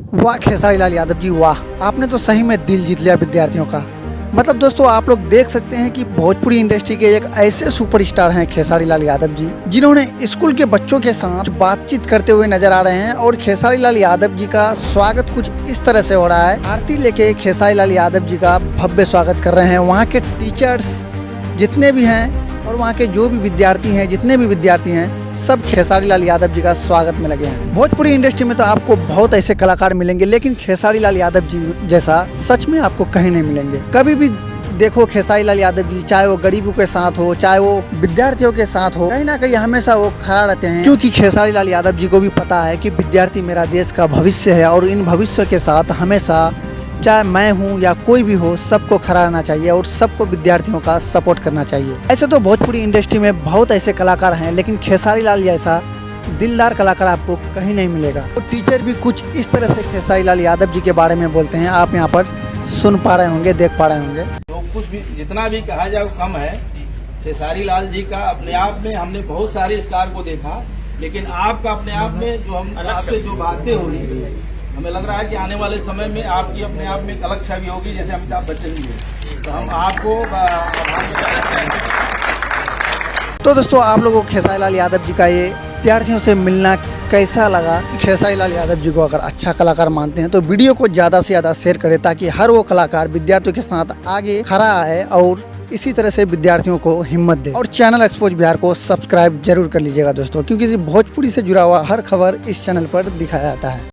वाह खेसारी लाल यादव जी वाह, आपने तो सही में दिल जीत लिया विद्यार्थियों का। मतलब दोस्तों आप लोग देख सकते हैं कि भोजपुरी इंडस्ट्री के एक ऐसे सुपरस्टार हैं खेसारी लाल यादव जी, जिन्होंने स्कूल के बच्चों के साथ बातचीत करते हुए नजर आ रहे हैं। और खेसारी लाल यादव जी का स्वागत कुछ इस तरह से हो रहा है। आरती लेके खेसारी लाल यादव जी का भव्य स्वागत कर रहे हैं वहाँ के टीचर्स जितने भी हैं और वहाँ के जो भी विद्यार्थी हैं, जितने भी विद्यार्थी हैं, सब खेसारी लाल यादव जी का स्वागत में लगे हैं। भोजपुरी इंडस्ट्री में तो आपको बहुत ऐसे कलाकार मिलेंगे, लेकिन खेसारी लाल यादव जी जैसा सच में आपको कहीं नहीं मिलेंगे। कभी भी देखो खेसारी लाल यादव जी, चाहे वो गरीबों के साथ हो, चाहे वो विद्यार्थियों के साथ हो, कहीं ना कहीं हमेशा वो खड़ा रहते हैं। क्योंकि खेसारी लाल यादव जी को भी पता है कि विद्यार्थी मेरा देश का भविष्य है और इन भविष्य के साथ हमेशा चाहे मैं हूँ या कोई भी हो, सबको खड़ा रहना चाहिए और सबको विद्यार्थियों का सपोर्ट करना चाहिए। ऐसे तो भोजपुरी इंडस्ट्री में बहुत ऐसे कलाकार हैं, लेकिन खेसारी लाल जैसा दिलदार कलाकार आपको कहीं नहीं मिलेगा। तो टीचर भी कुछ इस तरह से खेसारी लाल यादव जी के बारे में बोलते हैं, आप यहाँ पर सुन पा रहे होंगे, देख पा रहे होंगे। तो कुछ भी जितना भी कहा जाए वो कम है। खेसारी लाल जी का अपने आप में हमने बहुत सारे स्टार को देखा, लेकिन आपका अपने आप में जो हम आपसे जो बातें हो रही है, हमें लग रहा है कि आने वाले समय में आपकी अपने आप में एक अलग छवि होगी, जैसे अमिताभ बच्चन जी है। तो हम आपको तो दोस्तों आप लोगों को खेसारी लाल यादव जी का ये विद्यार्थियों से मिलना कैसा लगा? खेसारी लाल यादव जी को अगर अच्छा कलाकार मानते हैं तो वीडियो को ज़्यादा से ज़्यादा शेयर करें, ताकि हर वो कलाकार विद्यार्थियों के साथ आगे खड़ा आए और इसी तरह से विद्यार्थियों को हिम्मत दे। और चैनल एक्सपोज बिहार को सब्सक्राइब जरूर कर लीजिएगा दोस्तों, क्योंकि भोजपुरी से जुड़ा हुआ हर खबर इस चैनल पर दिखाया जाता है।